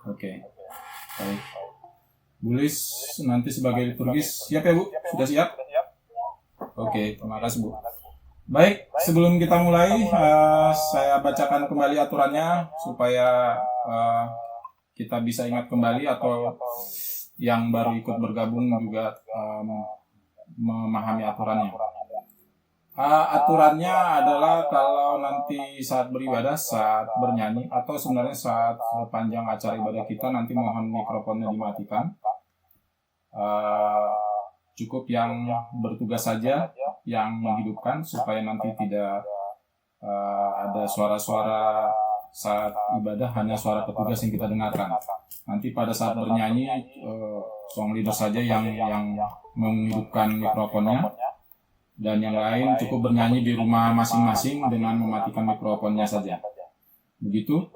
Oke. Baik. Bu Lis nanti sebagai liturgis siap ya Bu? Sudah siap? Oke, terima kasih Bu. Baik, sebelum kita mulai, saya bacakan kembali aturannya supaya kita bisa ingat kembali atau yang baru ikut bergabung juga memahami aturannya. Aturannya adalah kalau nanti saat beribadah, saat bernyanyi, atau sebenarnya saat sepanjang acara ibadah kita nanti mohon mikrofonnya dimatikan. Cukup yang bertugas saja yang menghidupkan supaya nanti tidak ada suara-suara saat ibadah, hanya suara petugas yang kita dengarkan. Nanti pada saat bernyanyi, song leader saja yang menghidupkan mikrofonnya. Dan yang lain cukup bernyanyi di rumah masing-masing dengan mematikan mikrofonnya saja. Begitu.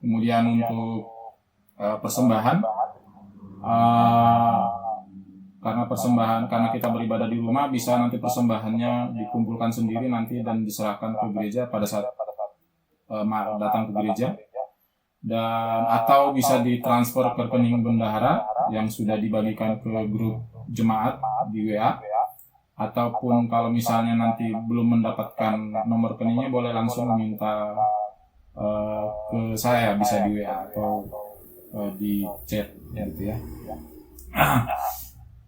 Kemudian untuk persembahan, karena kita beribadah di rumah, bisa nanti persembahannya dikumpulkan sendiri nanti dan diserahkan ke gereja pada saat datang ke gereja. Dan atau bisa ditransfer ke rekening bendahara yang sudah dibagikan ke grup jemaat di WA. Ataupun kalau misalnya nanti belum mendapatkan nomor rekeningnya, boleh langsung meminta ke saya, bisa di WA atau di chat gitu ya.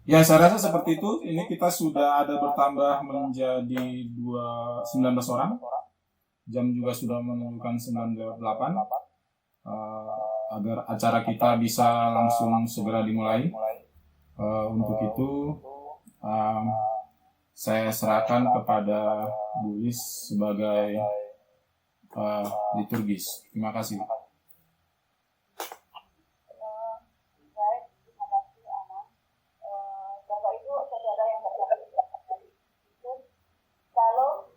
Ya, saya rasa seperti itu. Ini kita sudah ada bertambah menjadi 19 orang. Jam juga sudah menunjukkan 9:08 agar acara kita bisa langsung segera dimulai. Untuk itu saya serahkan kepada Bu Lis sebagai liturgis. Terima kasih. Baik, terima kasih Ana. Bapak Ibu, saudara yang berbahagia, Shalom,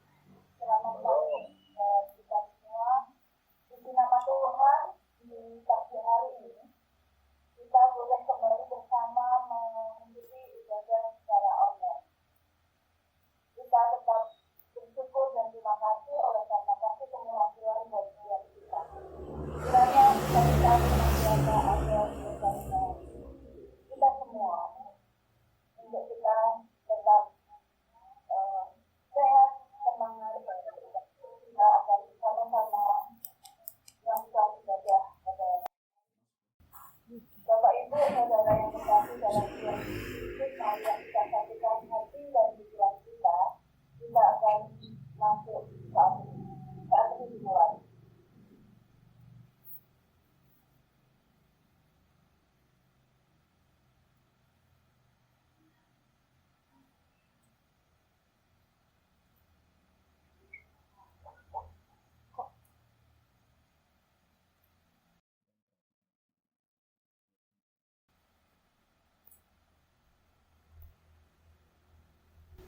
selamat pagi kita semua. Puji nama Tuhan, di pagi hari ini kita boleh kembali bersama mengikuti ibadah secara online. Kita tetap bersyukur dan terima kasih oleh karena kasih kemurahan Tuhan buat setiap kita. Kiranya kita bisa menjaga agar kita semua untuk kita tetap sehat, semangat, kita akan sama-sama melakukan ibadah pada Bapak Ibu, saudara yang terkasih dalam Tuhan Yesus, mari kita satukan hati dan pikiran kita akan masuk saat ini dimulai.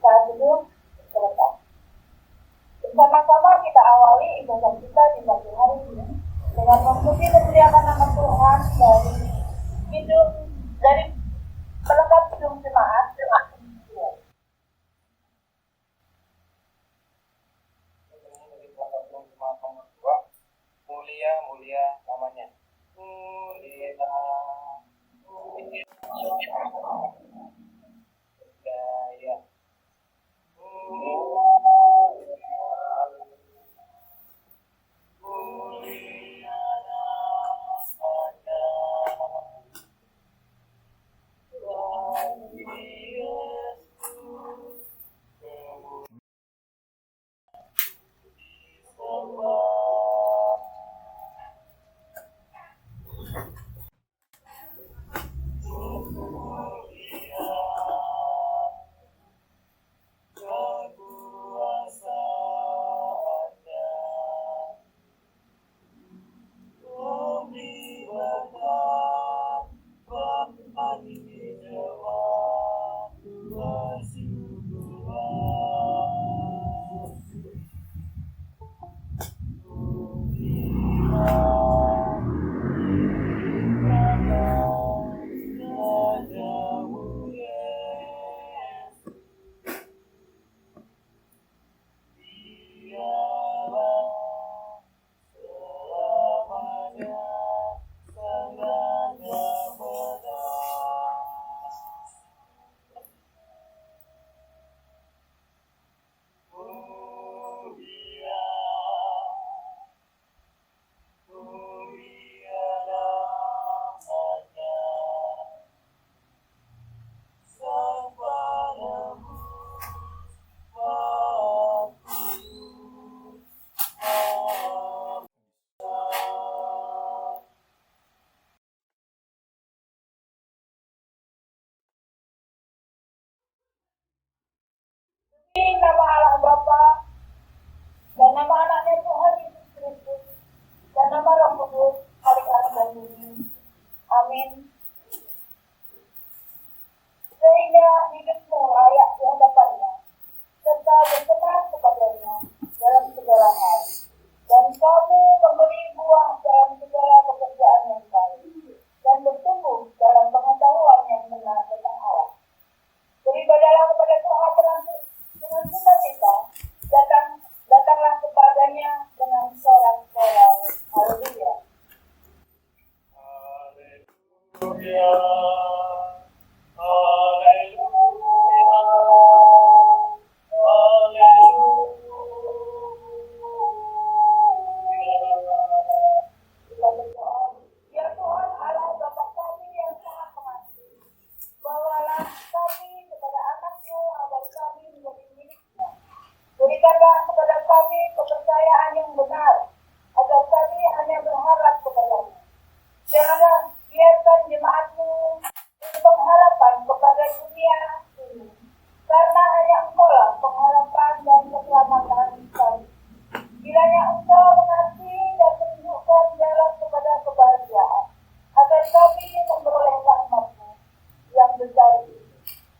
Saat itu selesai. Bersama-sama kita awali ibadah kita di pagi hari ini dengan memuji memuliakan nama Tuhan dari pelengkap gedung jemaat. Mulia namanya. Mulia. Ya. kiranya Engkau mengasihi dan menunjukkan jalan kepada kebahagiaan, agar kami memperoleh rahmat-Mu yang besar ini.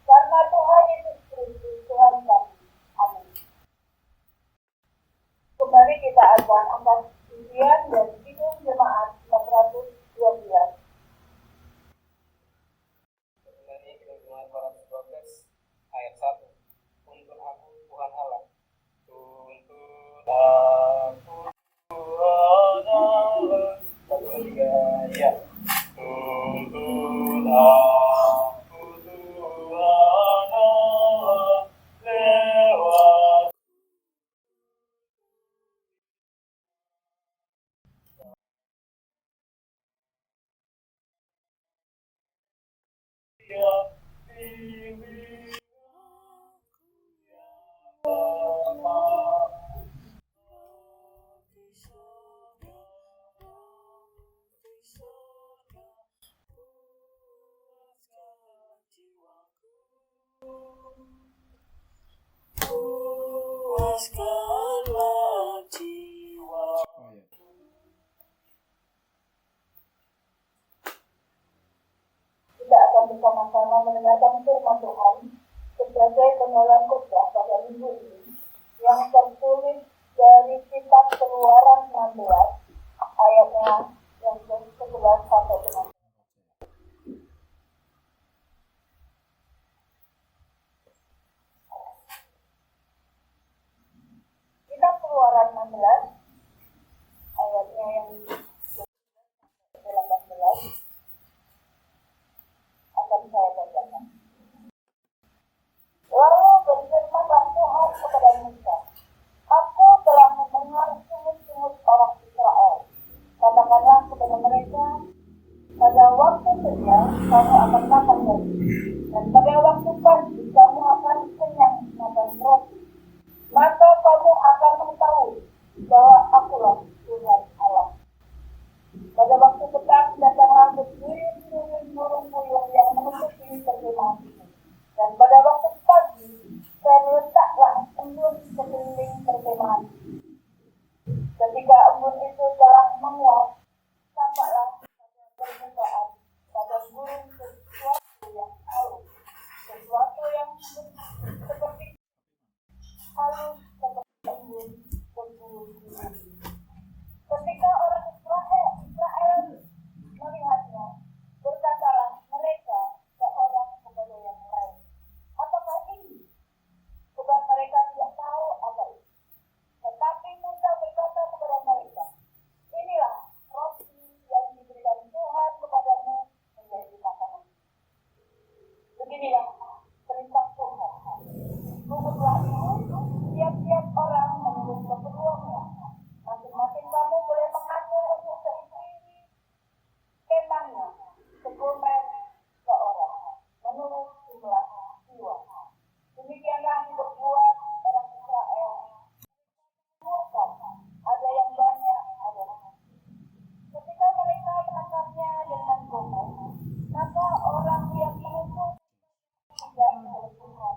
Karena Tuhan Yesus Kristus, Tuhan kami. Amin. Kembali kita akan angkat pujian dan kidung jemaat 412. Dari Kidung 412 ayat 1. Untuk aku Tuhan Allah. Untuk aku Tuhan Allah. 1, 2, 3, ya. Untuk aku Tuhan Allah. Lewat dia pilih puaskanlah jiwa. Oh, ya. Kita akan bersama-sama mendengarkan firman Tuhan sebagai penggalan khotbah pada minggu ini yang tertulis dari kitab Keluaran 16 ayatnya yang ke-11 sampai dengan kitab Keluaran 16 ayatnya yang ke-18 akan saya bacakan. Lalu berfirmanlah Tuhan kepada Musa, Aku telah mendengar sungut-sungut orang Israel. Katakanlah kepada mereka, pada waktu siang kamu akan makan roti, dan pada waktu pagi kamu akan kenyang makan roti. Maka kamu akan mengetahui bahwa Akulah Tuhan Allah. Pada waktu petang datanglah berduyun-duyun burung puyuh yang menutupi perkemahan itu. Dan pada waktu pagi terletaklah embun sekeliling perkemahan itu. Ketika embun itu telah menguap, tampaklah pada permukaan pada burung sesuatu yang halus, sesuatu yang seperti halus seperti embun berbulu-bulu. Ketika orang Israel melihatnya, berkatalah mereka seorang kepada yang lain, apakah ini? Sebab mereka tidak tahu apa itu. Tetapi Musa berkata kepada mereka, inilah roti yang diberikan Tuhan kepadamu menjadi makanan. Beginilah perintah Tuhan. Bungkuslah itu tiap-tiap orang menurut keperluannya. Masing-masing kamu boleh mengambil untuk seistri kemahnya, segomer seorang, menurut jumlah jiwa. Demikianlah diperbuat orang Israel. Bukan, ada yang banyak, ada yang sedikit. Ketika mereka menangkapnya dengan gomer, maka orang yang mengutuk tidak mengutukkan,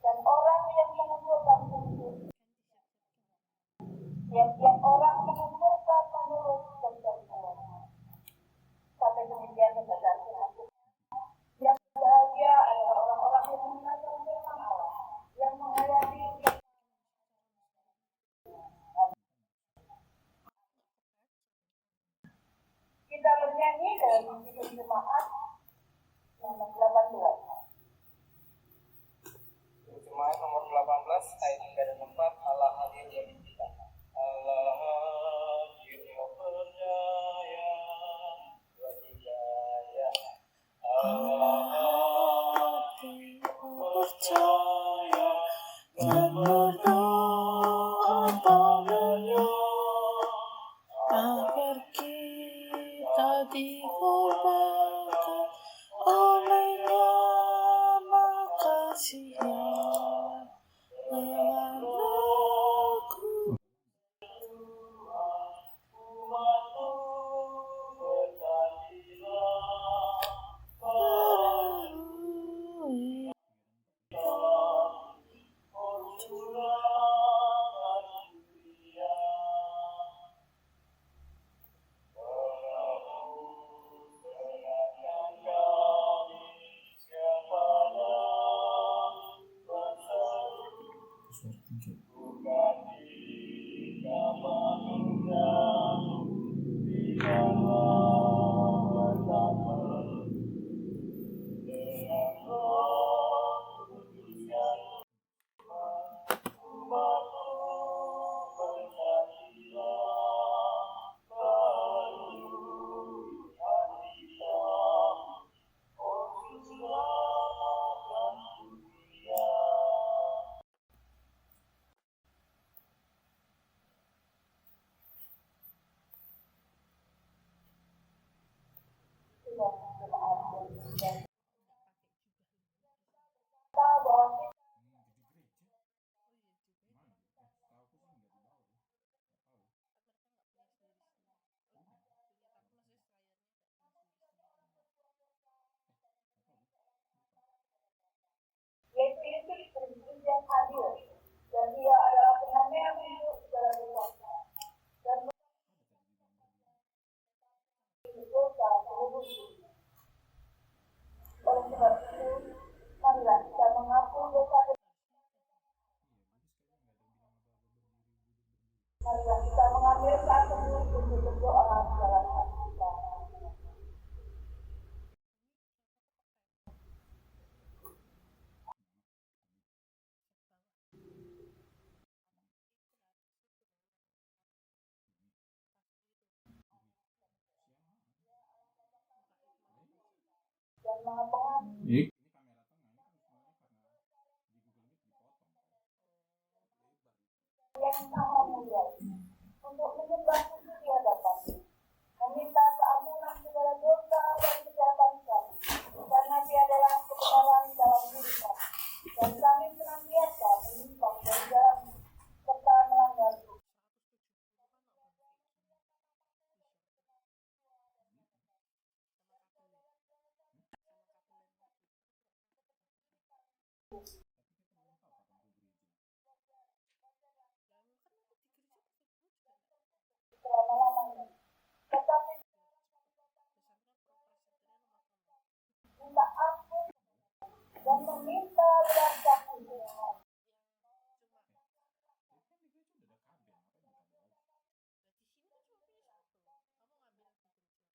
dan orang yang mengutukkan untuk tiap-tiap orang mengumpulkan menurut ketentuannya. Sampai demikian kebenaran Tuhan. Yang bahagia adalah orang-orang yang mendengarkan firman Allah, yang menghayati. Kita bernyanyi dari kidung jemaat nomor 18. Jemaat nomor 18 ayat 3 dan 4. Allah hadir bagi kita. Allah hadir percaya bagi saya. Allah hadir percaya dan berdoa padanya agar kita diubah dan jemaat dan kita bahwa kita yaitu Yesus Kristus yang adil dan Dia adalah penampilan yang hidup segala dosa dan dosa seluruh dunia. Oleh sebab itu, marilah kita mengaku dosa. Marilah kita mengambil saat teduh untuk berdoa dalam hati kita. Dan Maha Pengasih yang sama mulia untuk menyembah sujud di hadapan-Nya, meminta keampunan segala dosa dan kejahatan kami, karena tiadalah kebenaran dalam diri kami, dan kami senantiasa menyimpang dari jalan serta melanggar hukum. Selama-lamanya, tetapi minta ampun dan meminta belas kasihan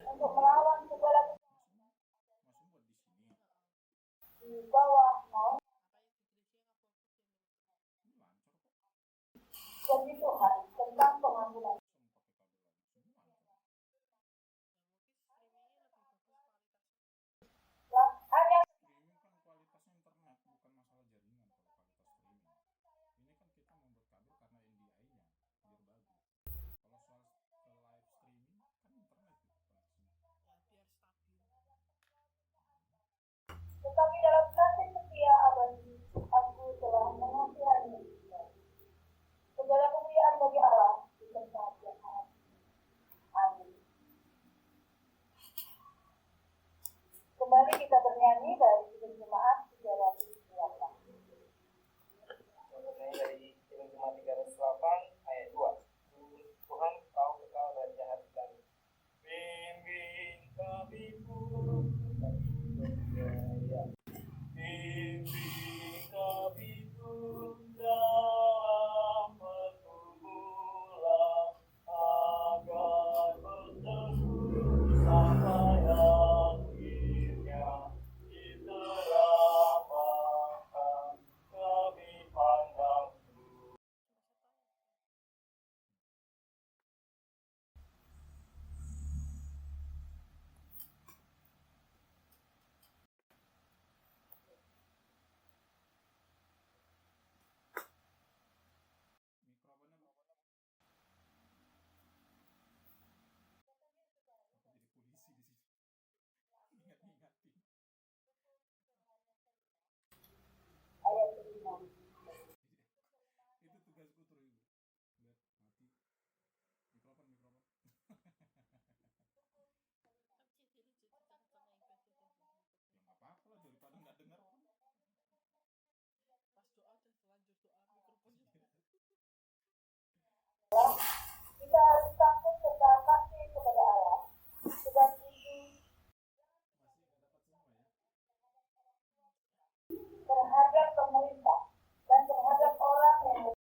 untuk melawan segala di bawah maut janji Tuhan tentang pengampunan. Hanya tetapi dalam kasih setia abadi aku telah mengasihani kita. Segala kemuliaan bagi Allah disertai Tuhan. Amin. Kembali kita bernyanyi dari Kidung Jemaat 308. Bernyanyi dari Kidung Jemaat 308 ayat 2. Tuhan kau kekal dan jahat kami. Bimbing kami pun berjaya. Bimbing kami pun dalam pergumulan agar berteguh sampai akhirnya diterapkan kami pandang. Ayat 5. Itu tugasku tuh Ibu. Biar mati. Mikrofon. Ya nggak apa-apa lah daripada nggak dengar. Kita harus takut serta kasih kepada Allah. Sebab itu terhadap pemerintah dan terhadap orang yang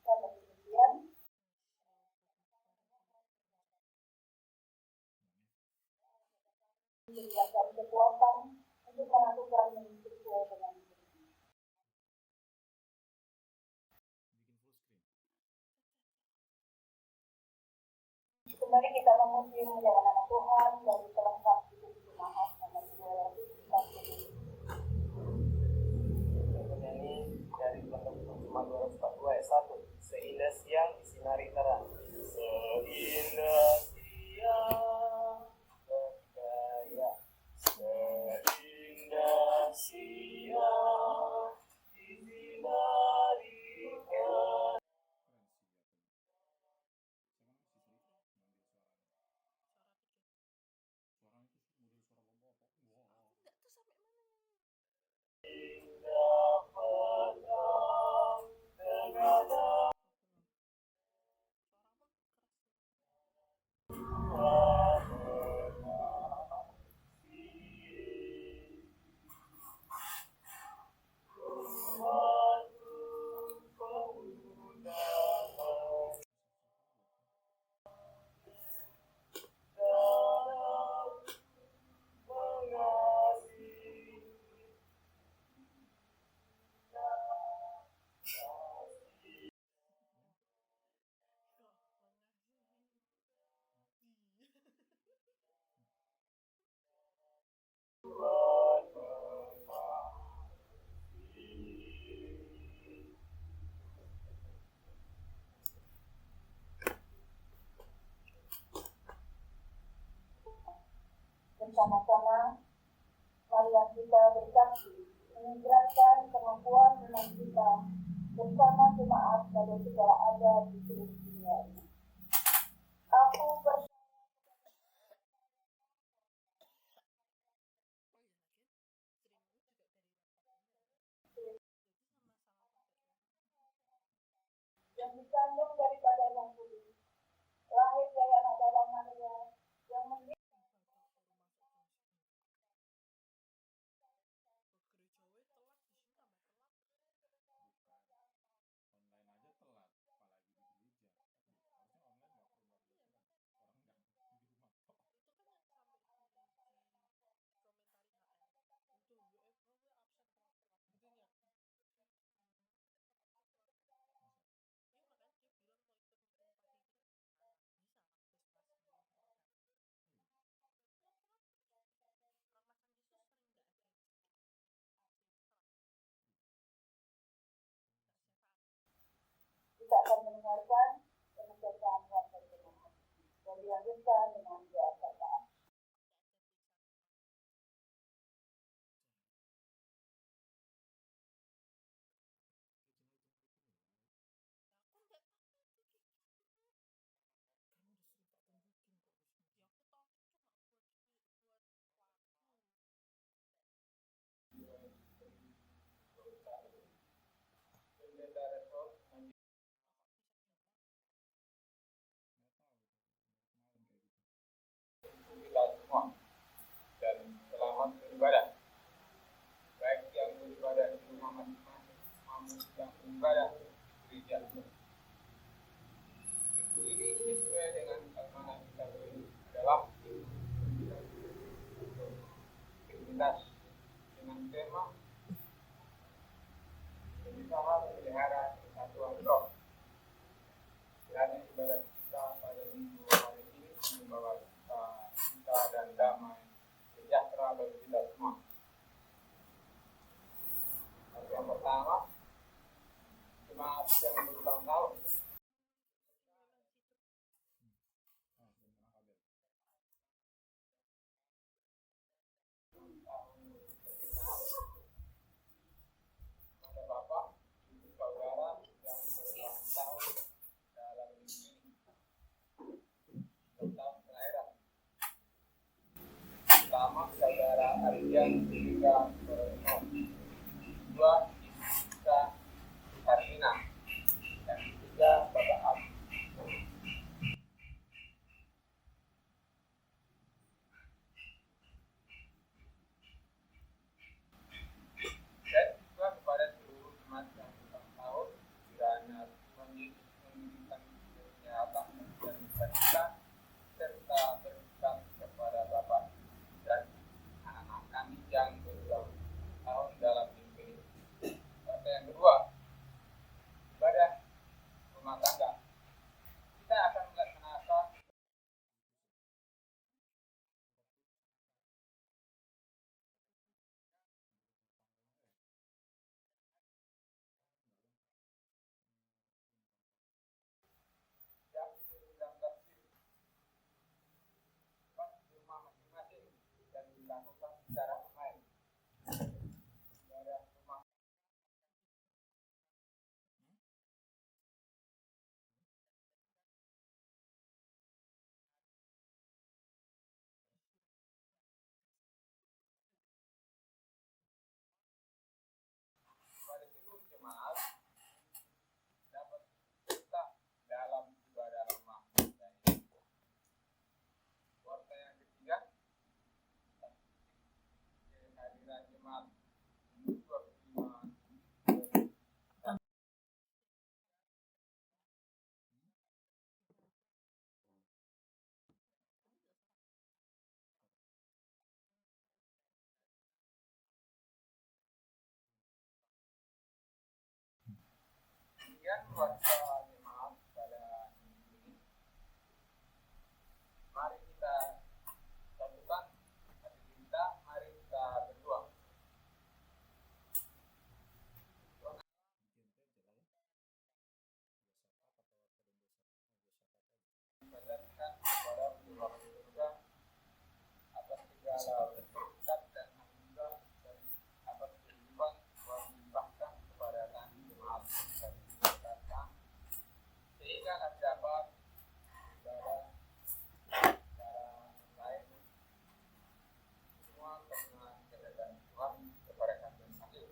karena demikian diberikan kekuatan untuk melakukan yang sesuai dengan kembali kita memuji menjalankan Tuhan dari telah halaman 242 ayat 1. Seindah siang disinari terang. Seindah siang bergaya. Seindah siang disinari terang. Indah padam dengan bersama-sama, marilah kita bersaksi meningkatkan kemampuan iman kita bersama jemaat pada segala ada di seluruh dunia ini. Aku yang dikandung daripada Yang Kudus, lahir dari anak dalam Maria, yang menjadi kita akan mendengarkan pembacaan wakil jemaat dan dilanjutkan dengan doa sertaan. Kita semua dan selamat beribadah, baik yang beribadah di rumah masing-masing maupun yang beribadah di gereja. Minggu ini sesuai dengan amanah kita beri adalah aktivitas dengan tema berusaha memelihara kesatuan roh. Dan ibadah kita pada minggu hari ini membawa kita dan damai sejahtera bagi kita semua. Yang pertama, jemaat yang berulang tahun. Ada Bapak, Ibu, Saudara yang berulang tahun dalam minggu ini. Tentang kelahiran. Pertama, Saudara Ardian Tika Berno. Kedua, Ibu Tika Karina. Dan ketiga, Bapak Abi. Dan juga kepada seluruh jemaat yang berulang tahun, kiranya Tuhan Yesus memberikan kesehatan dan sukacita serta berkat kepada Bapak dan anak-anak kami yang berulang secara online. Ibadah rumah pada seluruh jemaat dapat tetap dalam ibadah rumah. Dan warta yang ketiga, kehadiran jemaat 25 kemudian warta jemaat pada minggu ini. Mari kita satukan hati kita, mari kita berdoa. Mengajarkan kepada Allah surga atas segala berkat dan anugerah dan atas kehidupan yang dilimpahkan kepada kami jemaat dan kita, sehingga kami dapat ibadah secara lain semua karena kedatangan Tuhan kepada kami masing-masing.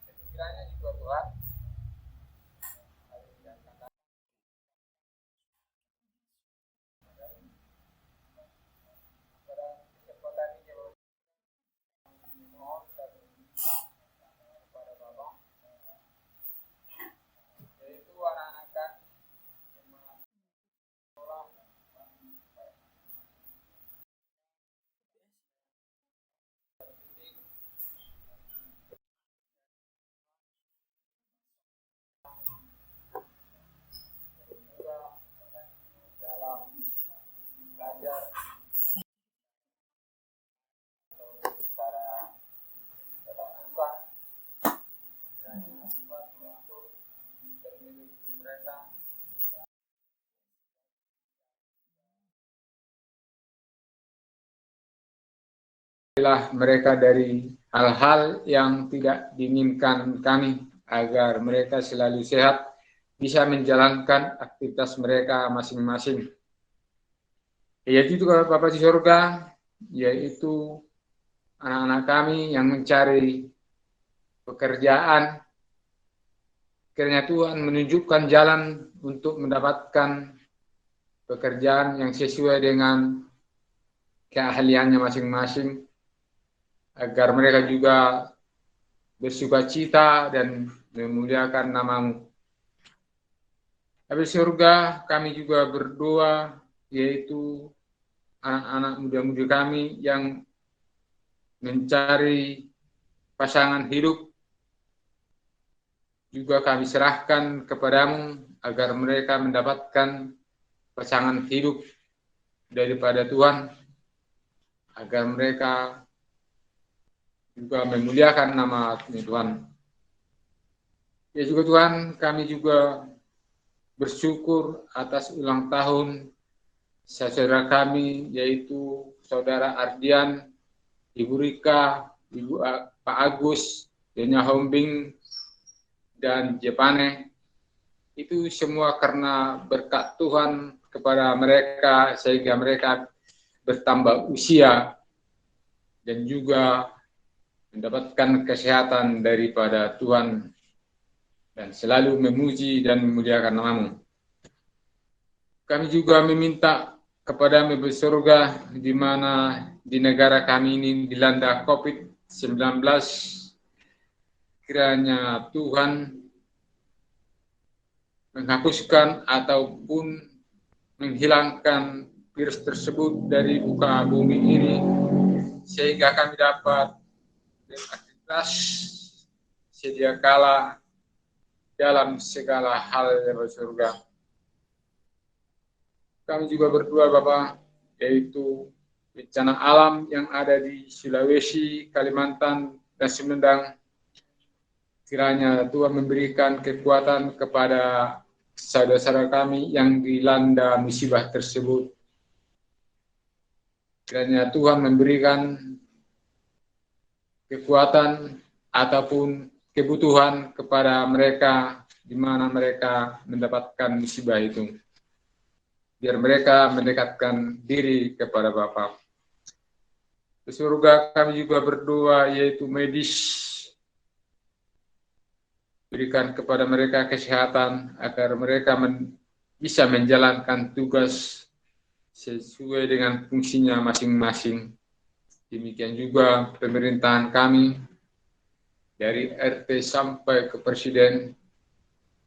Dan kiranya juga Tuhan hari yang akan datang pada kesempatan ini mohon dan meminta kepada Bapa, yaitu anak-anak kami jemaat sekolah pendidik dan juga dalam belajar atau secara tatap muka, kiranya Tuhan mengatur dan melindungi mereka. Jauhilah mereka dari hal-hal yang tidak diinginkan kami, agar mereka selalu sehat, bisa menjalankan aktivitas mereka masing-masing. Yaitu Bapa di surga, yaitu anak-anak kami yang mencari pekerjaan. Kiranya Tuhan menunjukkan jalan untuk mendapatkan pekerjaan yang sesuai dengan keahliannya masing-masing, agar mereka juga bersukacita dan memuliakan nama-Mu. Bapa di surga, kami juga berdoa, yaitu anak-anak muda-mudi kami yang mencari pasangan hidup, juga kami serahkan kepadamu agar mereka mendapatkan pasangan hidup daripada Tuhan, agar mereka juga memuliakan nama Tuhan. Ya juga Tuhan, kami juga bersyukur atas ulang tahun saudara kami, yaitu Saudara Ardian, Ibu Rika, Pak Agus, Denya Hombing, dan Jepane. Itu semua karena berkat Tuhan kepada mereka, sehingga mereka bertambah usia dan juga mendapatkan kesehatan daripada Tuhan dan selalu memuji dan memuliakan nama-Mu. Kami juga meminta kepada Bapa surga, di mana di negara kami ini dilanda COVID-19, kiranya Tuhan menghapuskan ataupun menghilangkan virus tersebut dari muka bumi ini, sehingga kami dapat beraktivitas sedia kala dalam segala hal di surga. Kami juga berdoa Bapak, yaitu bencana alam yang ada di Sulawesi, Kalimantan, dan Sumedang. Kiranya Tuhan memberikan kekuatan kepada saudara-saudara kami yang dilanda musibah tersebut. kiranya Tuhan memberikan kekuatan ataupun kebutuhan kepada mereka di mana mereka mendapatkan musibah itu. Biar mereka mendekatkan diri kepada Bapa. Di surga kami juga berdoa yaitu medis. Berikan kepada mereka kesehatan agar mereka bisa menjalankan tugas sesuai dengan fungsinya masing-masing. Demikian juga pemerintahan kami dari RT sampai ke Presiden,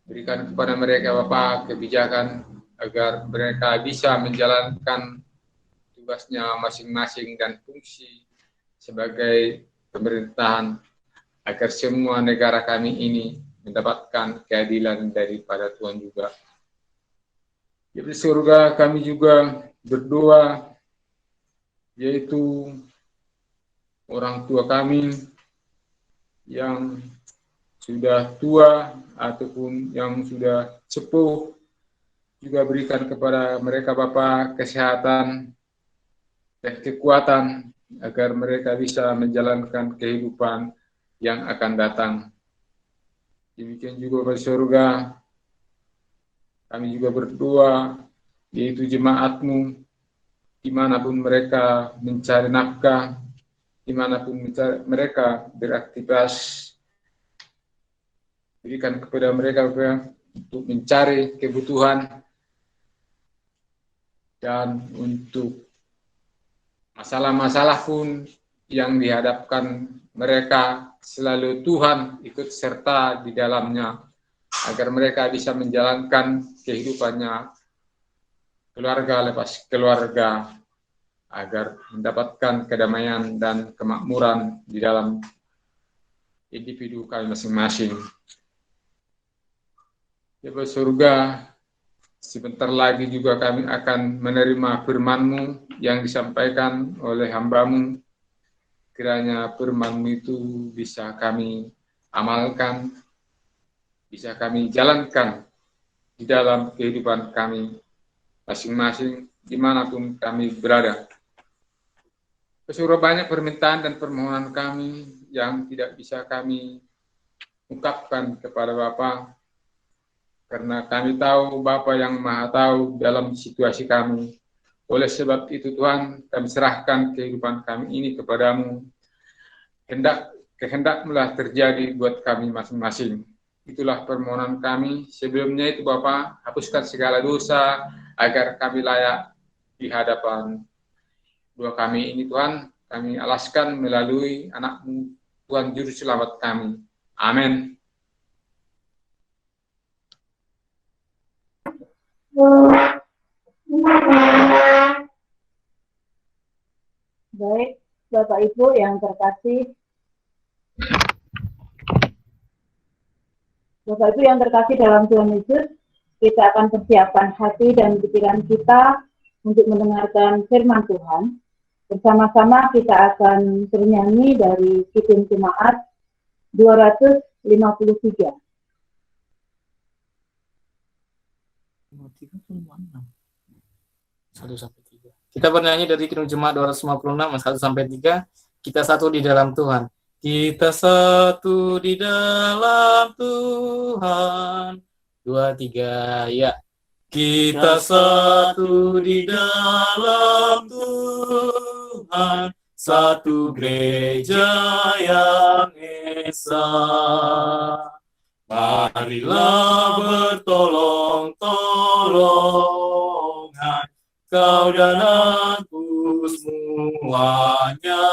berikan kepada mereka Bapak kebijakan agar mereka bisa menjalankan tugasnya masing-masing dan fungsi sebagai pemerintahan agar semua negara kami ini mendapatkan keadilan daripada Tuhan juga. Di surga kami juga berdoa yaitu orang tua kami yang sudah tua ataupun yang sudah sepuh, juga berikan kepada mereka Bapa kesehatan dan kekuatan agar mereka bisa menjalankan kehidupan yang akan datang. Demikian juga di surga kami juga berdoa yaitu jemaat-Mu dimanapun mereka mencari nafkah, dimanapun mereka beraktivitas, berikan kepada mereka untuk mencari kebutuhan dan untuk masalah-masalah pun yang dihadapkan mereka selalu Tuhan ikut serta di dalamnya agar mereka bisa menjalankan kehidupannya keluarga lepas keluarga agar mendapatkan kedamaian dan kemakmuran di dalam individu kami masing-masing. Ya surga, sebentar lagi juga kami akan menerima firman-Mu yang disampaikan oleh hamba-Mu. Kiranya firman-Mu itu bisa kami amalkan, bisa kami jalankan di dalam kehidupan kami masing-masing dimanapun kami berada. Surga banyak permintaan dan permohonan kami yang tidak bisa kami ungkapkan kepada Bapa, karena kami tahu Bapa yang Maha Tahu dalam situasi kami. Oleh sebab itu Tuhan, kami serahkan kehidupan kami ini kepadamu. Kehendak-Mu terjadi buat kami masing-masing. Itulah permohonan kami. Sebelumnya itu Bapa, hapuskan segala dosa agar kami layak di hadapan doa kami ini Tuhan. Kami alaskan melalui anak-Mu Tuhan Juru Selamat kami. Amin. Baik, Bapak Ibu yang terkasih, dalam Tuhan Yesus, kita akan persiapkan hati dan pikiran kita untuk mendengarkan firman Tuhan. Bersama-sama kita akan bernyanyi dari Kidung Jemaat 253. Kita bernyanyi dari Kidung Jemaat 256 1 sampai 3. Kita satu di dalam Tuhan. Kita satu di dalam Tuhan. 2, 3, ya. Kita satu di dalam Tuhan. Satu gereja yang esa. Marilah bertolong-tolongan, kau dan aku semuanya.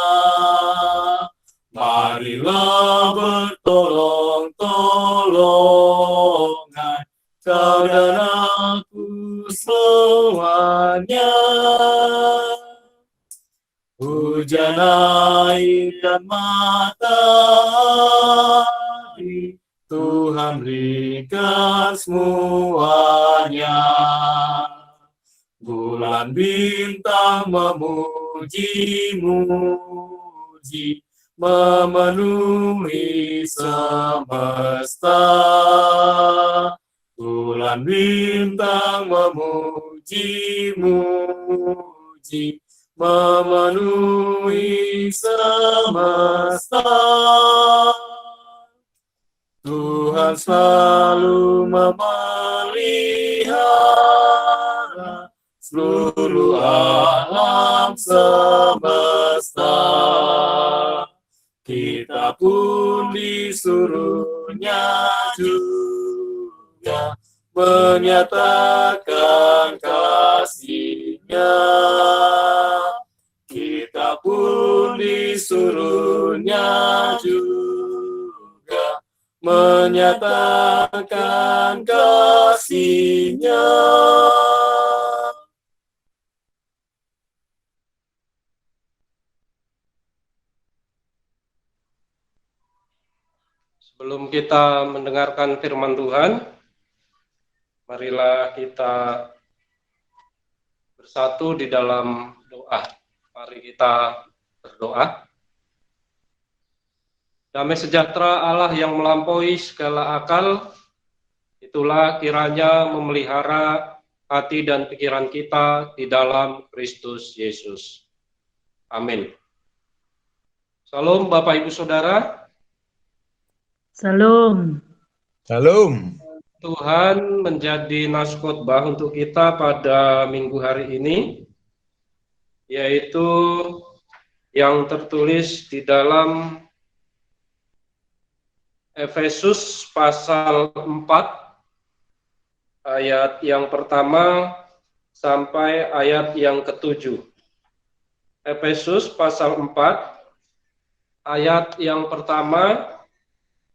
Marilah bertolong-tolongan, kau dan aku semuanya. Hujan, air, dan matahari Tuhan berikan semuanya. Bulan bintang memuji-muji, memenuhi semesta. Bulan bintang memuji-muji, memenuhi semesta. Tuhan selalu memelihara seluruh alam semesta. Kita pun disuruhnya juga menyatakan kasih-Nya. Kita pun disuruhnya juga menyatakan kasih-Nya. Sebelum kita mendengarkan firman Tuhan, marilah kita bersatu di dalam doa. Mari kita berdoa. Damai sejahtera Allah yang melampaui segala akal, itulah kiranya memelihara hati dan pikiran kita di dalam Kristus Yesus. Amin. Salam Bapak Ibu Saudara. Salam. Shalom. Tuhan menjadi naskotbah untuk kita pada minggu hari ini, yaitu yang tertulis di dalam Efesus pasal 4 ayat yang pertama sampai ayat yang ke-7. Efesus pasal 4 ayat yang pertama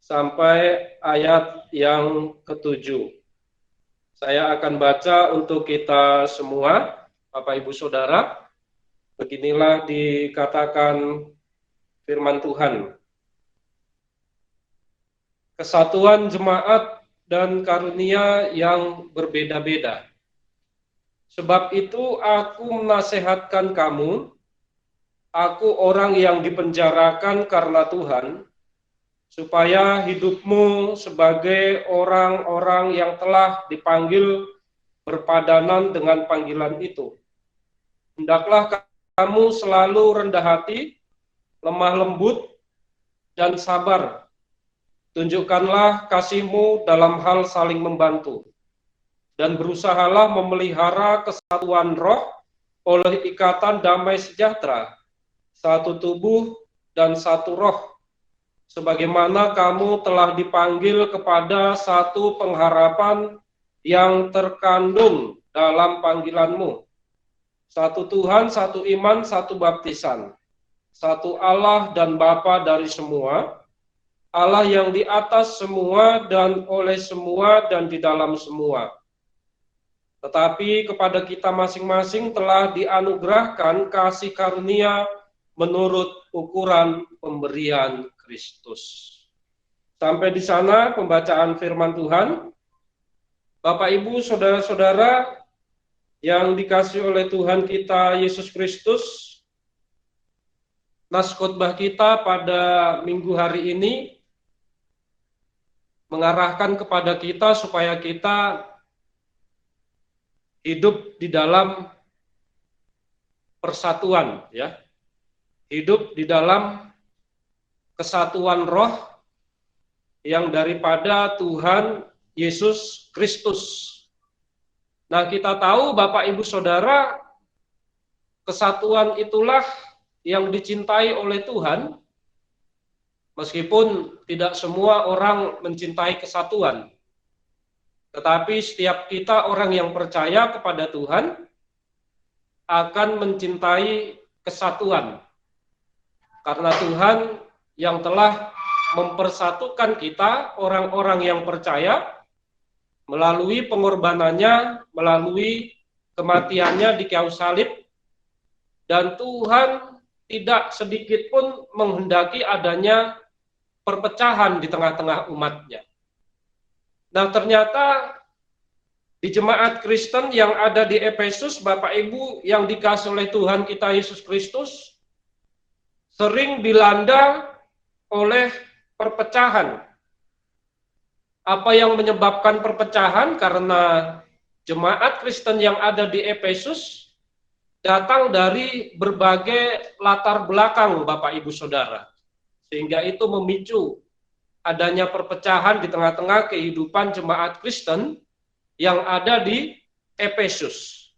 sampai ayat yang ke-7. Saya akan baca untuk kita semua, Bapak Ibu Saudara. Beginilah dikatakan firman Tuhan. Kesatuan jemaat dan karunia yang berbeda-beda. Sebab itu aku menasihatkan kamu, aku orang yang dipenjarakan karena Tuhan, supaya hidupmu sebagai orang-orang yang telah dipanggil berpadanan dengan panggilan itu. Hendaklah kamu selalu rendah hati, lemah lembut, dan sabar. Tunjukkanlah kasihmu dalam hal saling membantu, dan berusahalah memelihara kesatuan roh oleh ikatan damai sejahtera, satu tubuh dan satu roh, sebagaimana kamu telah dipanggil kepada satu pengharapan yang terkandung dalam panggilanmu. Satu Tuhan, satu iman, satu baptisan. Satu Allah dan Bapa dari semua, Allah yang di atas semua dan oleh semua dan di dalam semua. Tetapi kepada kita masing-masing telah dianugerahkan kasih karunia menurut ukuran pemberian Kristus. Sampai di sana pembacaan firman Tuhan. Bapak Ibu, saudara-saudara yang dikasihi oleh Tuhan kita Yesus Kristus, naskotbah kita pada minggu hari ini mengarahkan kepada kita supaya kita hidup di dalam persatuan, ya. Hidup di dalam kesatuan roh yang daripada Tuhan Yesus Kristus. Nah, kita tahu Bapak Ibu Saudara, kesatuan itulah yang dicintai oleh Tuhan, meskipun tidak semua orang mencintai kesatuan. Tetapi setiap kita orang yang percaya kepada Tuhan akan mencintai kesatuan. Karena Tuhan yang telah mempersatukan kita, orang-orang yang percaya, melalui pengorbanannya, melalui kematiannya di kayu salib, dan Tuhan tidak sedikit pun menghendaki adanya perpecahan di tengah-tengah umatnya. Nah, ternyata di jemaat Kristen yang ada di Efesus, Bapak Ibu yang dikasihi oleh Tuhan kita Yesus Kristus, sering dilanda oleh perpecahan. Apa yang menyebabkan perpecahan? Karena jemaat Kristen yang ada di Efesus datang dari berbagai latar belakang Bapak Ibu Saudara. Sehingga itu memicu adanya perpecahan di tengah-tengah kehidupan jemaat Kristen yang ada di Efesus.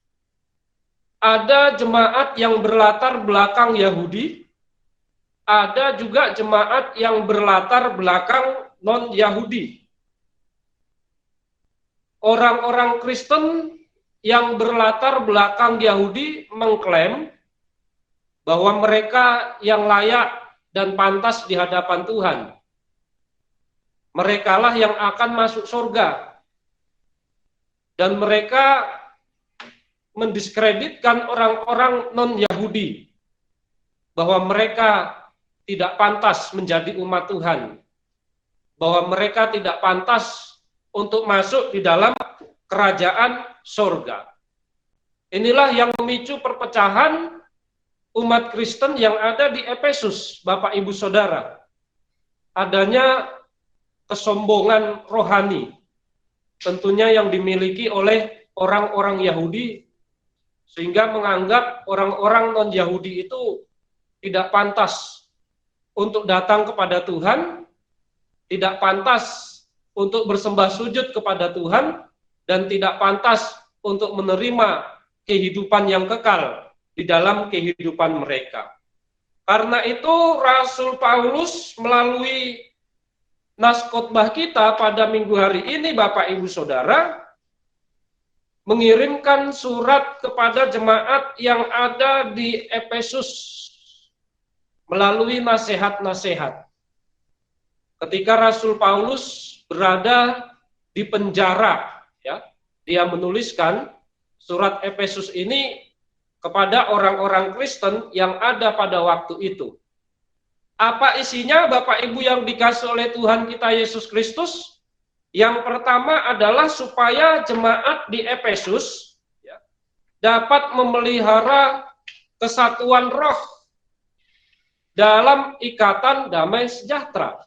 Ada jemaat yang berlatar belakang Yahudi, ada juga jemaat yang berlatar belakang non-Yahudi. Orang-orang Kristen yang berlatar belakang Yahudi mengklaim bahwa mereka yang layak dan pantas di hadapan Tuhan. Merekalah yang akan masuk surga. Dan mereka mendiskreditkan orang-orang non-Yahudi bahwa mereka tidak pantas menjadi umat Tuhan. Bahwa mereka tidak pantas untuk masuk di dalam kerajaan surga. Inilah yang memicu perpecahan umat Kristen yang ada di Efesus, Bapak Ibu Saudara. Adanya kesombongan rohani, tentunya yang dimiliki oleh orang-orang Yahudi, sehingga menganggap orang-orang non-Yahudi itu tidak pantas untuk datang kepada Tuhan, tidak pantas untuk bersembah sujud kepada Tuhan, dan tidak pantas untuk menerima kehidupan yang kekal di dalam kehidupan mereka. Karena itu Rasul Paulus melalui nas khotbah kita pada minggu hari ini, Bapak Ibu Saudara, mengirimkan surat kepada jemaat yang ada di Efesus melalui nasihat-nasihat. Ketika Rasul Paulus berada di penjara, ya, dia menuliskan surat Efesus ini kepada orang-orang Kristen yang ada pada waktu itu. Apa isinya, Bapak Ibu yang dikasih oleh Tuhan kita Yesus Kristus? Yang pertama adalah supaya jemaat di Efesus, ya, dapat memelihara kesatuan roh dalam ikatan damai sejahtera.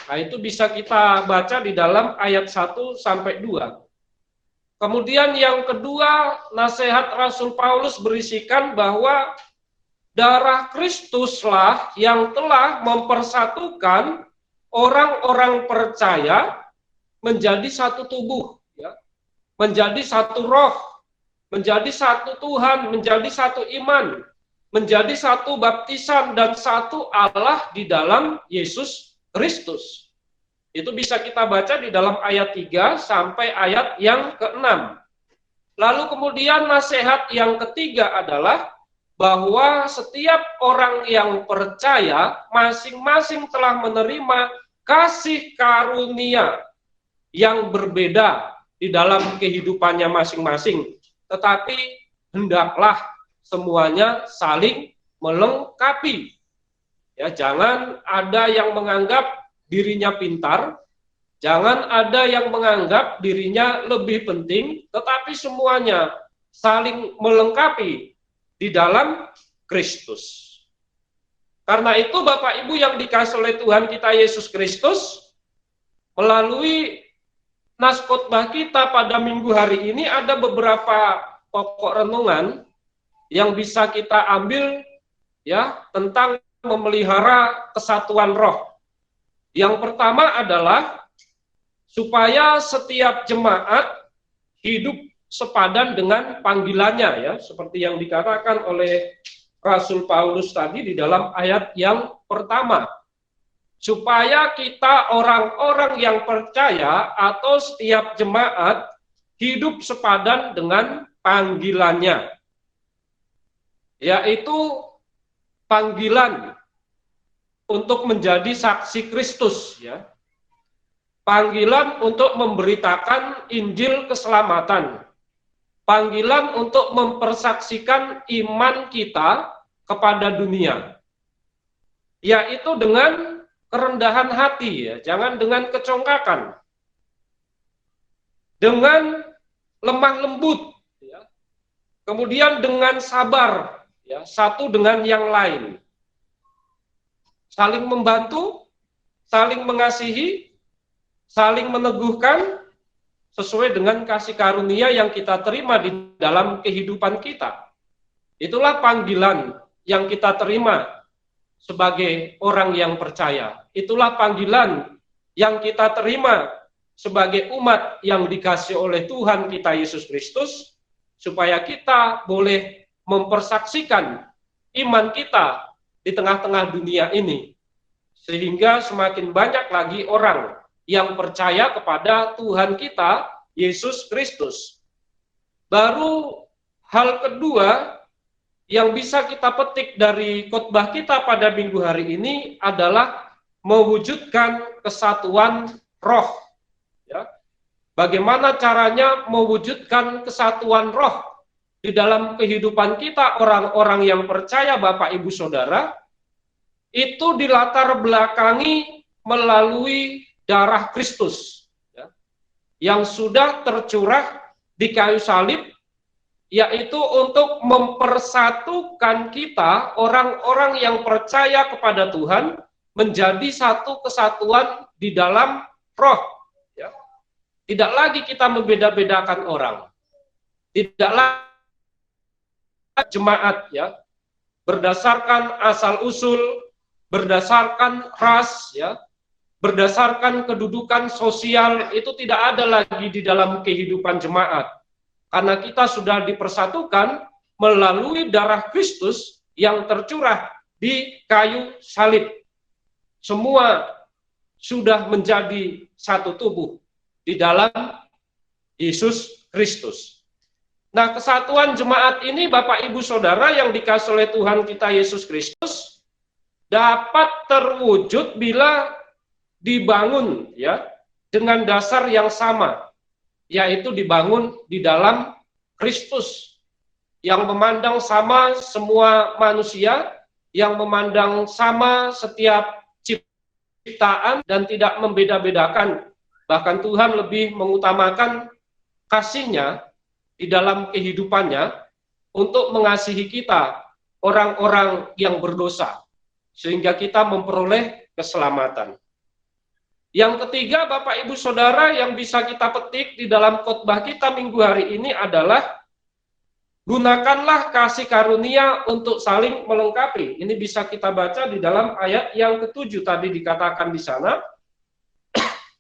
Nah, itu bisa kita baca di dalam ayat 1 sampai 2. Kemudian yang kedua, nasihat Rasul Paulus berisikan bahwa darah Kristuslah yang telah mempersatukan orang-orang percaya menjadi satu tubuh, ya, menjadi satu roh, menjadi satu Tuhan, menjadi satu iman, menjadi satu baptisan dan satu Allah di dalam Yesus Kristus. Itu bisa kita baca di dalam ayat 3 sampai ayat yang ke-6. Lalu kemudian nasihat yang ketiga adalah bahwa setiap orang yang percaya masing-masing telah menerima kasih karunia yang berbeda di dalam kehidupannya masing-masing. Tetapi hendaklah semuanya saling melengkapi. Ya, jangan ada yang menganggap dirinya pintar, jangan ada yang menganggap dirinya lebih penting, tetapi semuanya saling melengkapi di dalam Kristus. Karena itu Bapak Ibu yang dikasih oleh Tuhan kita Yesus Kristus, melalui nas khotbah kita pada minggu hari ini ada beberapa pokok renungan yang bisa kita ambil, ya, tentang memelihara kesatuan roh. Yang pertama adalah supaya setiap jemaat hidup sepadan dengan panggilannya, ya, seperti yang dikatakan oleh Rasul Paulus tadi di dalam ayat yang pertama. Supaya kita orang-orang yang percaya atau setiap jemaat hidup sepadan dengan panggilannya, yaitu panggilan untuk menjadi saksi Kristus, ya. Panggilan untuk memberitakan Injil keselamatan. Panggilan untuk mempersaksikan iman kita kepada dunia. Yaitu dengan kerendahan hati, ya, jangan dengan kecongkakan. Dengan lemah lembut, ya. Kemudian dengan sabar, ya, satu dengan yang lain. Saling membantu, saling mengasihi, saling meneguhkan sesuai dengan kasih karunia yang kita terima di dalam kehidupan kita. Itulah panggilan yang kita terima sebagai orang yang percaya. Itulah panggilan yang kita terima sebagai umat yang dikasihi oleh Tuhan kita Yesus Kristus, supaya kita boleh mempersaksikan iman kita di tengah-tengah dunia ini, sehingga semakin banyak lagi orang yang percaya kepada Tuhan kita Yesus Kristus. Baru hal kedua yang bisa kita petik dari khotbah kita pada minggu hari ini adalah mewujudkan kesatuan roh. Ya. Bagaimana caranya mewujudkan kesatuan roh di dalam kehidupan kita orang-orang yang percaya, Bapak Ibu Saudara, itu dilatar belakangi melalui darah Kristus, ya, yang sudah tercurah di kayu salib, yaitu untuk mempersatukan kita, orang-orang yang percaya kepada Tuhan, menjadi satu kesatuan di dalam roh. Ya. Tidak lagi kita membeda-bedakan orang. Tidak lagi jemaat, ya, berdasarkan asal-usul, berdasarkan ras, ya, berdasarkan kedudukan sosial, itu tidak ada lagi di dalam kehidupan jemaat. Karena kita sudah dipersatukan melalui darah Kristus yang tercurah di kayu salib. Semua sudah menjadi satu tubuh di dalam Yesus Kristus. Nah, kesatuan jemaat ini, Bapak Ibu Saudara yang dikasihi oleh Tuhan kita Yesus Kristus, dapat terwujud bila dibangun, ya, dengan dasar yang sama, yaitu dibangun di dalam Kristus, yang memandang sama semua manusia, yang memandang sama setiap ciptaan dan tidak membeda-bedakan. Bahkan Tuhan lebih mengutamakan kasih-Nya di dalam kehidupannya untuk mengasihi kita, orang-orang yang berdosa, sehingga kita memperoleh keselamatan. Yang ketiga, Bapak Ibu Saudara, yang bisa kita petik di dalam khotbah kita minggu hari ini adalah gunakanlah kasih karunia untuk saling melengkapi. Ini bisa kita baca di dalam ayat yang ke-7 tadi dikatakan di sana.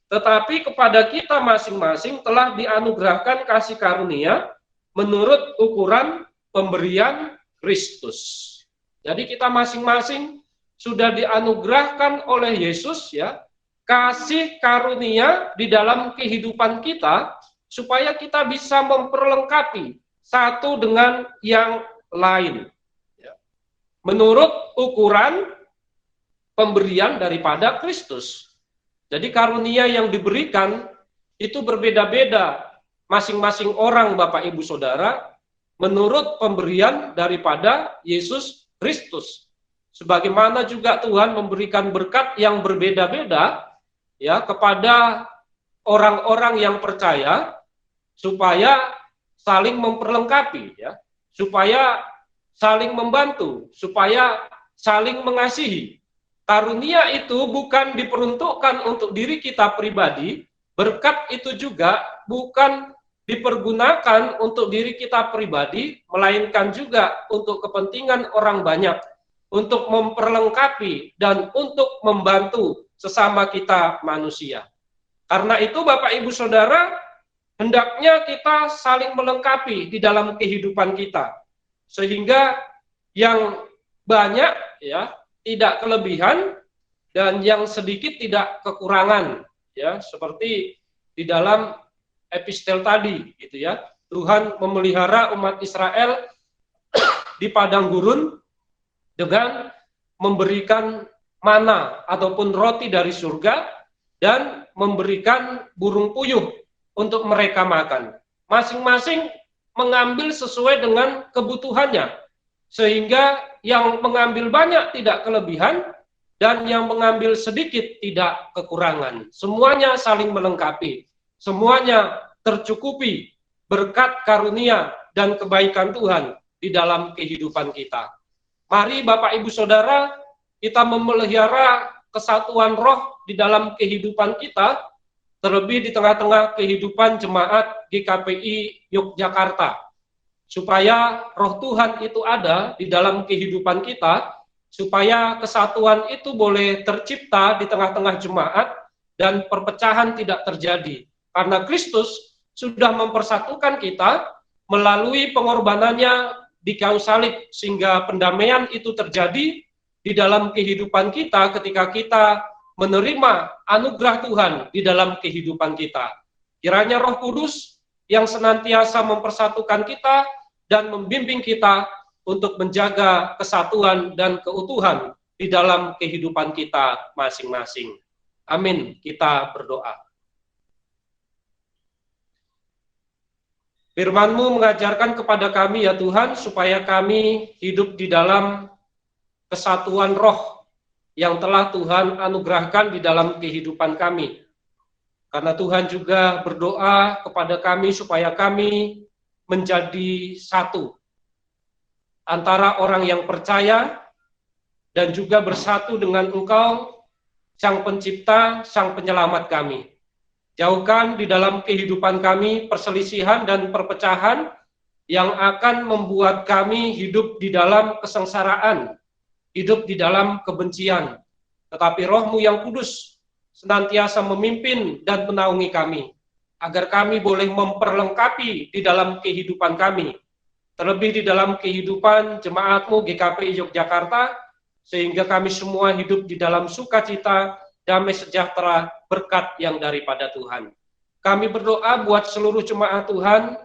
Tetapi kepada kita masing-masing telah dianugerahkan kasih karunia menurut ukuran pemberian Kristus. Jadi kita masing-masing sudah dianugerahkan oleh Yesus, ya, kasih karunia di dalam kehidupan kita, supaya kita bisa memperlengkapi satu dengan yang lain, ya, menurut ukuran pemberian daripada Kristus. Jadi karunia yang diberikan itu berbeda-beda masing-masing orang, Bapak Ibu Saudara, menurut pemberian daripada Yesus Kristus. Sebagaimana juga Tuhan memberikan berkat yang berbeda-beda, ya, kepada orang-orang yang percaya, supaya saling memperlengkapi, ya, supaya saling membantu, supaya saling mengasihi. Karunia itu bukan diperuntukkan untuk diri kita pribadi, berkat itu juga bukan dipergunakan untuk diri kita pribadi, melainkan juga untuk kepentingan orang banyak, untuk memperlengkapi dan untuk membantu sesama kita manusia. Karena itu, Bapak Ibu Saudara, hendaknya kita saling melengkapi di dalam kehidupan kita, sehingga yang banyak, ya, tidak kelebihan, dan yang sedikit tidak kekurangan, ya, seperti di dalam epistel tadi, gitu ya. Tuhan memelihara umat Israel di padang gurun dengan memberikan mana ataupun roti dari surga dan memberikan burung puyuh untuk mereka makan. Masing-masing mengambil sesuai dengan kebutuhannya, sehingga yang mengambil banyak tidak kelebihan dan yang mengambil sedikit tidak kekurangan. Semuanya saling melengkapi, semuanya tercukupi berkat karunia dan kebaikan Tuhan di dalam kehidupan kita. Mari Bapak Ibu Saudara, kita memelihara kesatuan roh di dalam kehidupan kita, terlebih di tengah-tengah kehidupan jemaat GKPI Yogyakarta. supaya roh Tuhan itu ada di dalam kehidupan kita, supaya kesatuan itu boleh tercipta di tengah-tengah jemaat dan perpecahan tidak terjadi. Karena Kristus sudah mempersatukan kita melalui pengorbanannya di kayu salib, sehingga pendamaian itu terjadi di dalam kehidupan kita ketika kita menerima anugerah Tuhan di dalam kehidupan kita. Kiranya Roh Kudus yang senantiasa mempersatukan kita dan membimbing kita untuk menjaga kesatuan dan keutuhan di dalam kehidupan kita masing-masing. Amin. Kita berdoa. Firman-Mu mengajarkan kepada kami ya Tuhan, supaya kami hidup di dalam kesatuan roh yang telah Tuhan anugerahkan di dalam kehidupan kami. Karena Tuhan juga berdoa kepada kami supaya kami menjadi satu antara orang yang percaya dan juga bersatu dengan Engkau, Sang Pencipta, Sang Penyelamat kami. Jauhkan di dalam kehidupan kami perselisihan dan perpecahan yang akan membuat kami hidup di dalam kesengsaraan, hidup di dalam kebencian. Tetapi Roh-Mu yang kudus senantiasa memimpin dan menaungi kami, agar kami boleh memperlengkapi di dalam kehidupan kami, terlebih di dalam kehidupan jemaat-Mu GKPI Yogyakarta, sehingga kami semua hidup di dalam sukacita, damai sejahtera, berkat yang daripada Tuhan. Kami berdoa buat seluruh jemaat Tuhan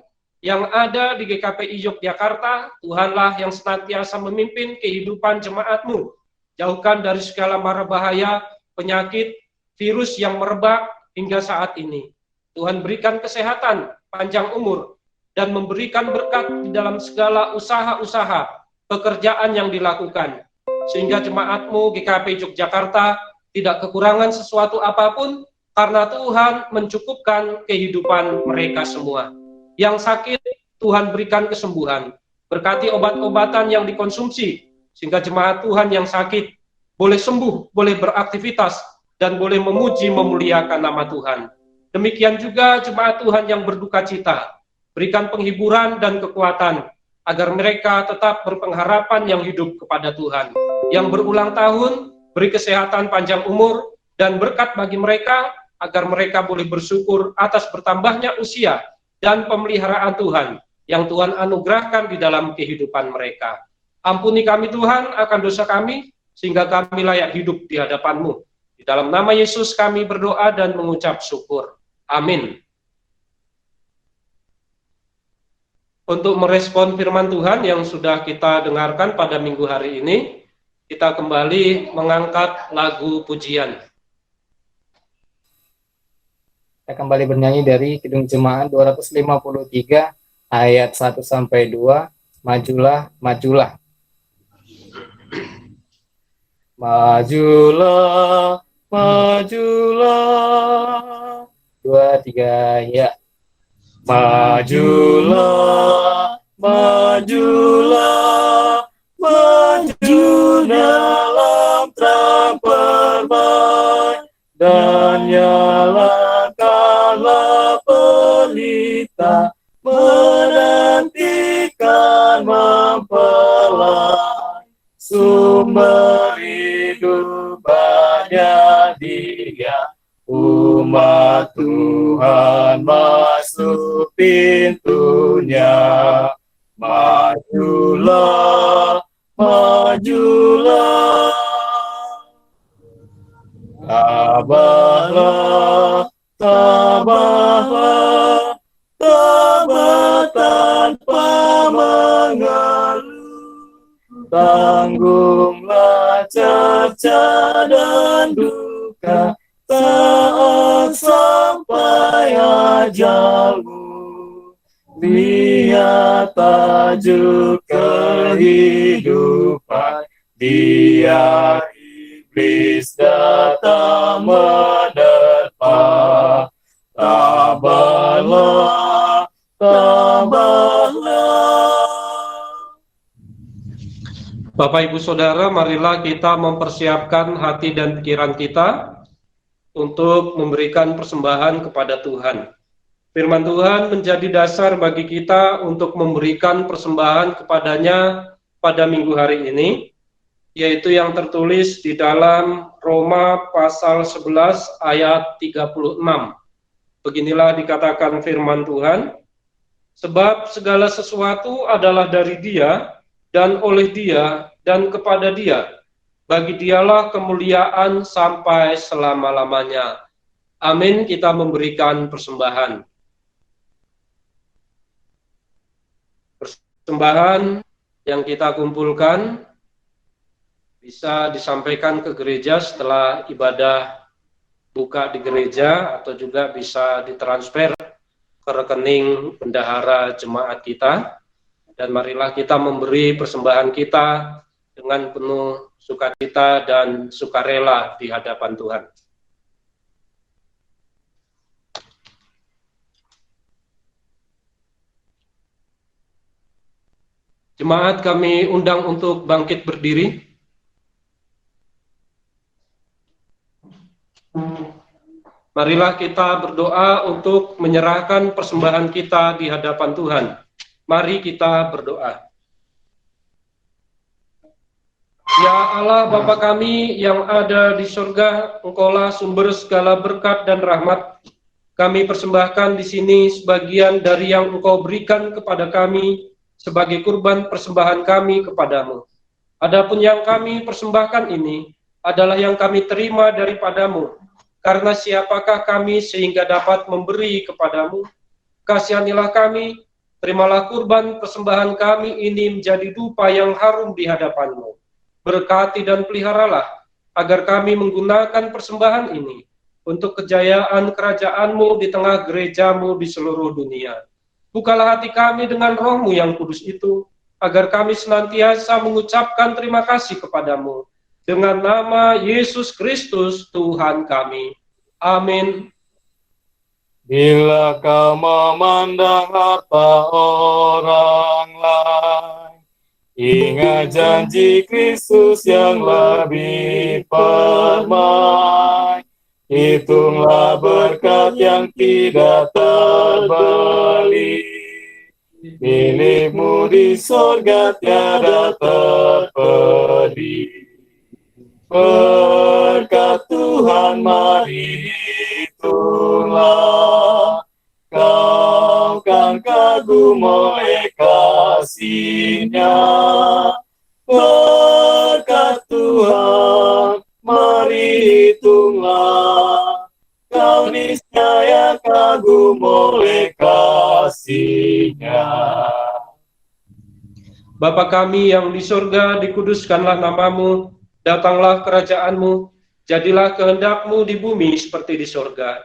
yang ada di GKPI Yogyakarta. Tuhanlah yang senantiasa memimpin kehidupan jemaat-Mu. Jauhkan dari segala mara bahaya, penyakit, virus yang merebak hingga saat ini. Tuhan berikan kesehatan, panjang umur, dan memberikan berkat di dalam segala usaha-usaha, pekerjaan yang dilakukan, sehingga jemaat-Mu GKPI Yogyakarta tidak kekurangan sesuatu apapun, karena Tuhan mencukupkan kehidupan mereka semua. Yang sakit, Tuhan berikan kesembuhan. Berkati obat-obatan yang dikonsumsi, sehingga jemaat Tuhan yang sakit boleh sembuh, boleh beraktivitas, dan boleh memuji memuliakan nama Tuhan. Demikian juga jemaat Tuhan yang berduka cita, berikan penghiburan dan kekuatan, agar mereka tetap berpengharapan yang hidup kepada Tuhan. Yang berulang tahun, beri kesehatan panjang umur dan berkat bagi mereka, agar mereka boleh bersyukur atas bertambahnya usia dan pemeliharaan Tuhan yang Tuhan anugerahkan di dalam kehidupan mereka. Ampuni kami Tuhan akan dosa kami, sehingga kami layak hidup di hadapan-Mu. Di dalam nama Yesus kami berdoa dan mengucap syukur. Amin. Untuk merespon firman Tuhan yang sudah kita dengarkan pada minggu hari ini, kita kembali mengangkat lagu pujian. Kita kembali bernyanyi dari Kidung Jemaat 253 ayat 1 sampai 2. Majulah, majulah. Majulah, majulah. 2, 3, ya. Majulah, majulah, maju dalam terang permai, dan nyalakanlah pelita, menantikan mempelai, sumber hidup hanya Dia. Umat Tuhan masuk pintunya. Majulah, majulah. Tabahlah, tabahlah, tabah tanpa mengeluh. Tanggunglah cerca dan duka saat sampai ajalmu. Lihat tajuk kehidupan, Dia iblis datang menerpa. Tabahlah, tabahlah. Bapak Ibu Saudara, marilah kita mempersiapkan hati dan pikiran kita untuk memberikan persembahan kepada Tuhan. Firman Tuhan menjadi dasar bagi kita untuk memberikan persembahan kepadanya pada minggu hari ini, yaitu yang tertulis di dalam Roma pasal 11 ayat 36. Beginilah dikatakan firman Tuhan, sebab segala sesuatu adalah dari Dia, dan oleh Dia, dan kepada Dia. Bagi Dialah kemuliaan sampai selama-lamanya. Amin, kita memberikan persembahan. Persembahan yang kita kumpulkan bisa disampaikan ke gereja setelah ibadah buka di gereja, atau juga bisa ditransfer ke rekening bendahara jemaat kita. Dan marilah kita memberi persembahan kita dengan penuh sukacita dan sukarela di hadapan Tuhan. Jemaat kami undang untuk bangkit berdiri. Marilah kita berdoa untuk menyerahkan persembahan kita di hadapan Tuhan. Mari kita berdoa. Ya Allah Bapa kami yang ada di surga, Engkaulah sumber segala berkat dan rahmat. Kami persembahkan di sini sebagian dari yang Engkau berikan kepada kami sebagai kurban persembahan kami kepadamu. Adapun yang kami persembahkan ini adalah yang kami terima daripadamu. Karena siapakah kami sehingga dapat memberi kepadamu? Kasihanilah kami, terimalah kurban persembahan kami ini menjadi dupa yang harum di hadapanmu. Berkati dan peliharalah, agar kami menggunakan persembahan ini untuk kejayaan kerajaanmu di tengah gerejamu di seluruh dunia. Bukalah hati kami dengan rohmu yang kudus itu, agar kami senantiasa mengucapkan terima kasih kepadamu. Dengan nama Yesus Kristus Tuhan kami. Amin. Bila kau memandang harta orang lain, ingat janji Kristus yang lebih permai. Hitunglah berkat yang tidak terbeli, milikmu di sorga tiada terperi. Berkat Tuhan mari hitunglah, kau kan kagum oleh kasih-Nya. Berkat Tuhan mari hitunglah, kau niscaya kagum oleh kasih-Nya. Bapa kami yang di surga, dikuduskanlah namamu, datanglah kerajaanmu, jadilah kehendak-Mu di bumi seperti di surga.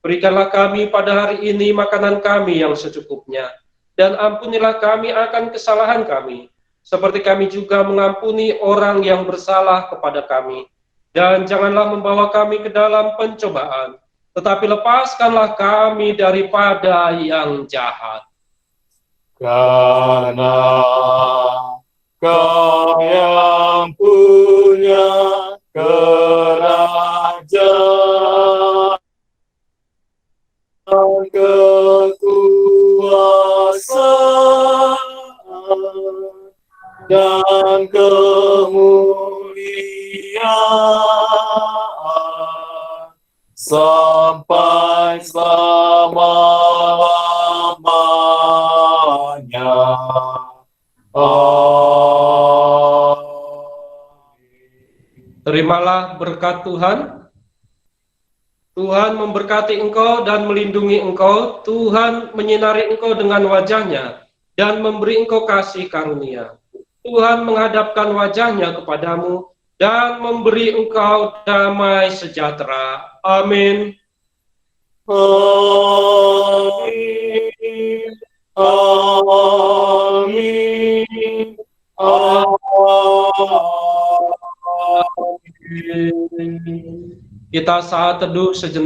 Berikanlah kami pada hari ini makanan kami yang secukupnya, dan ampunilah kami akan kesalahan kami, seperti kami juga mengampuni orang yang bersalah kepada kami. Dan janganlah membawa kami ke dalam pencobaan, tetapi lepaskanlah kami daripada yang jahat. Karena Kau yang punya kerajaan, kekuasaan, dan kemuliaan sampai selama-lamanya. Terimalah berkat Tuhan. Tuhan memberkati engkau dan melindungi engkau. Tuhan menyinari engkau dengan wajah-Nya dan memberi engkau kasih karunia. Tuhan menghadapkan wajah-Nya kepadamu dan memberi engkau damai sejahtera. Amin. Amin. Amin. Amin. Kita saat teduh sejenak.